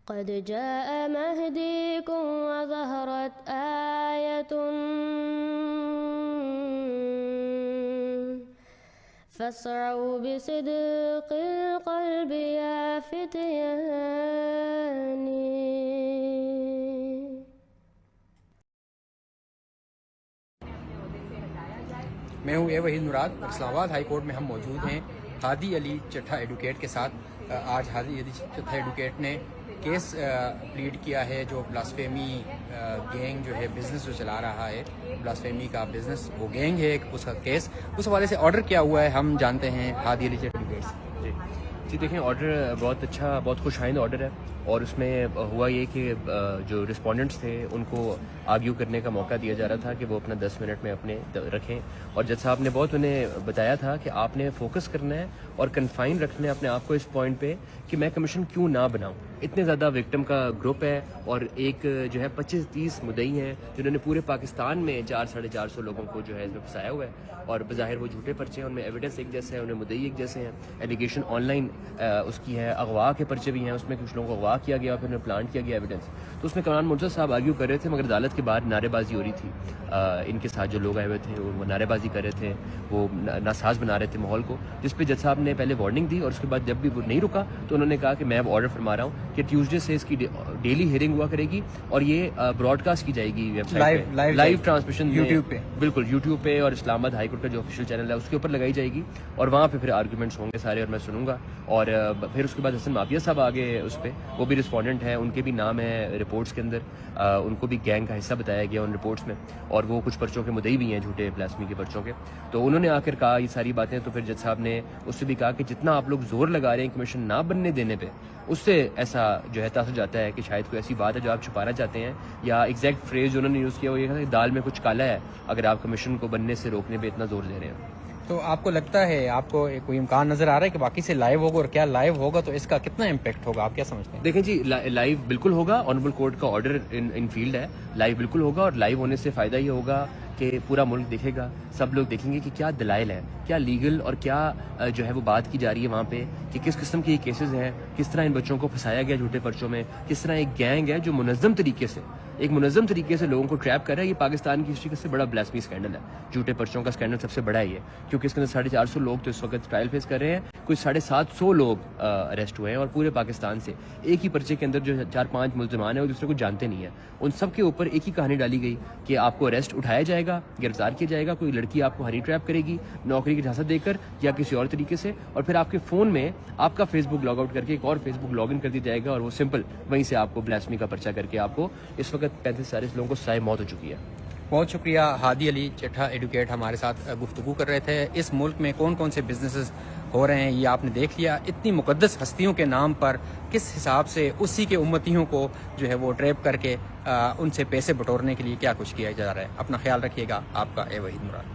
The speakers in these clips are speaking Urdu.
قد جاء مهديكم وظهرت آية فاسعوا بصدق القلب يا فتياني. میں ہوں وحید مراد. اسلام آباد ہائی کورٹ میں ہم موجود ہیں ہادی علی چٹھا ایڈوکیٹ کے ساتھ. آج ہادی علی چٹھا ایڈوکیٹ نے کیس پلیڈ کیا ہے جو بلاسفیمی گینگ جو ہے بزنس جو چلا رہا ہے, بلاسفیمی کا بزنس وہ گینگ ہے اس کا کیس, اس حوالے سے آرڈر کیا ہوا ہے ہم جانتے ہیں ہادی علی چٹھا ایڈوکیٹ سے. جی دیکھیں, آرڈر بہت اچھا, بہت خوش آئند آرڈر ہے, اور اس میں ہوا یہ کہ جو رسپونڈنٹس تھے ان کو آرگیو کرنے کا موقع دیا جا رہا تھا کہ وہ اپنا 10 منٹ میں اپنے رکھیں, اور جج صاحب نے بہت انہیں بتایا تھا کہ آپ نے فوکس کرنا ہے اور کنفائن رکھنا ہے اپنے آپ کو اس پوائنٹ پہ کہ میں کمیشن کیوں نہ بناؤں. اتنے زیادہ وکٹم کا گروپ ہے اور ایک جو ہے 25-30 مدعی ہیں جنہوں نے پورے پاکستان میں 400-450 لوگوں کو جو ہے اس میں پھنسایا ہوا ہے, اور بظاہر وہ جھوٹے پرچے ہیں, ان میں ایویڈنس ایک جیسے ہیں, ان میں مدعی ایک جیسے ہیں, ایلیگیشن آن لائن اس کی ہے, اغوا کے پرچے بھی ہیں, اس میں کچھ لوگوں کو اغوا کیا گیا, پھر انہیں پلانٹ کیا گیا ایویڈنس. تو اس میں کمران منصف صاحب آرگیو کر رہے تھے, مگر عدالت کے بعد نعرے بازی ہو رہی تھی. ان کے ساتھ جو لوگ آئے ہوئے تھے وہ نعرے بازی کر رہے تھے, وہ ناساز بنا رہے تھے ماحول کو, جس پہ جج صاحب نے پہلے وارننگ دی, اور اس کے بعد جب بھی وہ نہیں رکا تو انہوں نے کہا کہ میں اب آرڈر فرما رہا ہوں کہ ٹیوزڈے سے اس کی ڈیلی ہیئرنگ ہوا کرے گی, اور یہ براڈ کاسٹ کی جائے گی ویب سائٹ پہ, لائیو ٹرانسمیشن یوٹیوب پہ, بالکل یوٹیوب پہ, اور اسلام آباد ہائی کورٹ کا جو آفیشیل چینل ہے اس کے اوپر لگائی جائے گی, اور وہاں پہ پھر آرگومنٹس ہوں گے سارے اور میں سنوں گا. اور پھر اس کے بعد حسن مافیا صاحب آگے اس پہ, وہ بھی رسپونڈنٹ ہیں, ان کے بھی نام ہیں رپورٹس کے اندر, ان کو بھی گینگ کا حصہ بتایا گیا ان رپورٹس میں, اور وہ کچھ پرچوں کے مدعی بھی ہیں جھوٹے بلاسفیمی کے پرچوں کے. تو انہوں نے آ کر کہا یہ ساری باتیں, تو پھر جج صاحب نے اس سے بھی کہا کہ جتنا آپ لوگ زور لگا رہے ہیں کمیشن نہ بننے دینے پہ, اس سے ایسا جو ہے تاثر جاتا ہے کہ شاید کوئی ایسی بات ہے جو آپ چھپانا چاہتے ہیں, یا ایگزیکٹ فریز جو انہوں نے یوز کیا وہ یہ کہ دال میں کچھ کالا ہے اگر آپ کمیشن کو بننے سے روکنے پہ اتنا زور دے رہے ہیں. تو آپ کو لگتا ہے, آپ کو کوئی امکان نظر آ رہا ہے کہ باقی سے لائیو ہوگا, اور کیا لائیو ہوگا تو اس کا کتنا امپیکٹ ہوگا, آپ کیا سمجھتے ہیں؟ دیکھیں جی, لائیو بالکل ہوگا, آنریبل کورٹ کا آرڈر ان فیلڈ ہے, لائیو بالکل ہوگا, اور لائیو ہونے سے فائدہ یہ ہوگا کہ پورا ملک دیکھے گا, سب لوگ دیکھیں گے کہ کیا دلائل ہیں, کیا لیگل اور کیا جو ہے وہ بات کی جا رہی ہے وہاں پہ, کہ کس قسم کے یہ کیسز ہیں, کس طرح ان بچوں کو پھنسایا گیا جھوٹے پرچوں میں, کس طرح ایک گینگ ہے جو منظم طریقے سے لوگوں کو ٹریپ کر رہا ہے. یہ پاکستان کی ہسٹری کا سب سے بڑا بلاسفیمی اسکینڈل ہے, جھوٹے پرچوں کا اسکینڈل سب سے بڑا ہے یہ, کیونکہ اس کے اندر 450 لوگ تو اس وقت ٹرائل فیس کر رہے ہیں, کوئی 750 لوگ اریسٹ ہوئے ہیں, اور پورے پاکستان سے ایک ہی پرچے کے اندر جو 4-5 ملزمان ہیں وہ دوسرے کو جانتے نہیں ہیں, ان سب کے اوپر ایک ہی کہانی ڈالی گئی کہ آپ کو اریسٹ اٹھایا جائے گا, گرفتار کیا جائے گا, کوئی لڑکی آپ کو ہنی ٹریپ کرے گی نوکری کی جھانسا دے کر یا کسی اور طریقے سے, اور پھر آپ کے فون میں آپ کا فیس بک لاگ آؤٹ کر کے ایک اور فیس بک لاگ ان کر دیا جائے گا, اور وہ سمپل وہیں سے آپ کو بلاسفیمی کا پرچہ کر کے آپ کو اس وقت 35-40 لوگوں کو سزائے موت ہو چکی ہے. بہت شکریہ. ہادی علی چٹھا ایڈوکیٹ ہمارے ساتھ گفتگو کر رہے تھے. اس ملک میں کون کون سے بزنسز ہو رہے ہیں یہ آپ نے دیکھ لیا. اتنی مقدس ہستیوں کے نام پر کس حساب سے اسی کے امتیوں کو جو ہے وہ ٹریپ کر کے ان سے پیسے بٹورنے کے لیے کیا کچھ کیا جا رہا ہے. اپنا خیال رکھیے گا. آپ کا وحید مراد.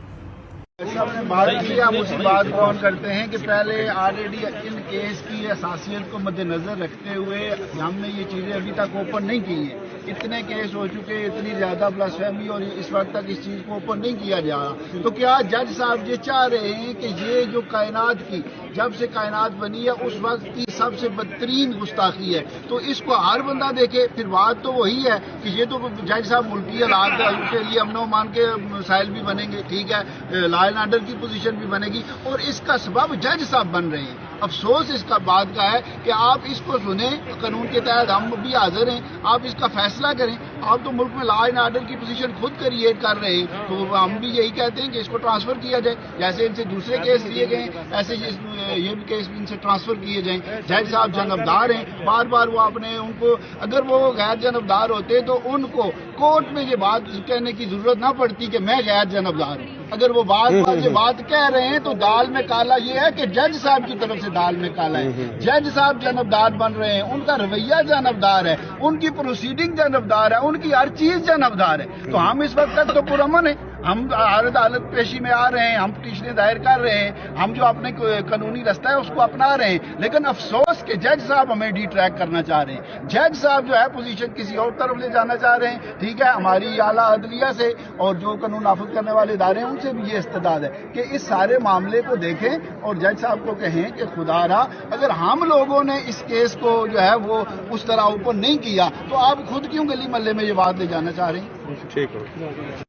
صاحب نے بات کی, ہم اسی بات کو آن کرتے ہیں کہ پہلے آلریڈی ان کیس کی حساسیت کو مد نظر رکھتے ہوئے ہم نے یہ چیزیں ابھی تک اوپن نہیں کی ہیں. اتنے کیس ہو چکے, اتنی زیادہ بلاسفیمی, اور اس وقت تک اس چیز کو اوپن نہیں کیا جا رہا. تو کیا جج صاحب یہ چاہ رہے ہیں کہ یہ جو کائنات کی, جب سے کائنات بنی ہے اس وقت کی سب سے بدترین گستاخی ہے, تو اس کو ہر بندہ دیکھے؟ پھر بات تو وہی ہے کہ یہ تو جج صاحب ملکی حالات کے لیے امن و امان کے مسائل بھی بنیں گے, ٹھیک ہے, لا اینڈ آرڈر کی پوزیشن بھی بنے گی, اور اس کا سبب جج صاحب بن رہے ہیں. افسوس اس کا بات کا ہے کہ آپ اس کو سنیں, قانون کے تحت ہم بھی حاضر ہیں, آپ اس کا فیصلہ کریں. آپ تو ملک میں لا اینڈ آرڈر کی پوزیشن خود کریٹ کر رہے ہیں, تو ہم بھی یہی کہتے ہیں کہ اس کو ٹرانسفر کیا جائے. جیسے ان سے دوسرے کیس لیے گئے ایسے یہ بھی کیس ان سے ٹرانسفر کیے جائیں. جج صاحب جانبدار ہیں, بار بار وہ اپنے ان کو, اگر وہ غیر جانبدار ہوتے تو ان کو کورٹ میں یہ بات کہنے کی ضرورت نہ پڑتی کہ میں غیر جانبدار ہوں. اگر وہ یہ بات کہہ رہے ہیں تو دال میں کالا یہ ہے کہ جج صاحب کی طرف سے دال میں کالا ہے. جج صاحب جانبدار بن رہے ہیں, ان کا رویہ جانبدار ہے, ان کی پروسیڈنگ جانبدار ہے, ان کی ہر چیز جانبدار ہے. تو ہم اس وقت تک تو پرامن ہیں, ہم عدالت پیشی میں آ رہے ہیں, ہم پٹیشنیں دائر کر رہے ہیں, ہم جو اپنے قانونی رستہ ہے اس کو اپنا رہے ہیں, لیکن افسوس کہ جج صاحب ہمیں ڈی ٹریک کرنا چاہ رہے ہیں. جج صاحب جو ہے پوزیشن کسی اور طرف لے جانا چاہ رہے ہیں. ٹھیک ہے, ہماری اعلیٰ عدلیہ سے اور جو قانون نافذ کرنے والے ادارے ہیں ان سے بھی یہ استداد ہے کہ اس سارے معاملے کو دیکھیں اور جج صاحب کو کہیں کہ خدا را اگر ہم لوگوں نے اس کیس کو جو ہے وہ اس طرح اوپن نہیں کیا تو آپ خود کیوں گلی محلے میں یہ بات لے جانا چاہ رہے ہیں؟ ٹھیک ہے.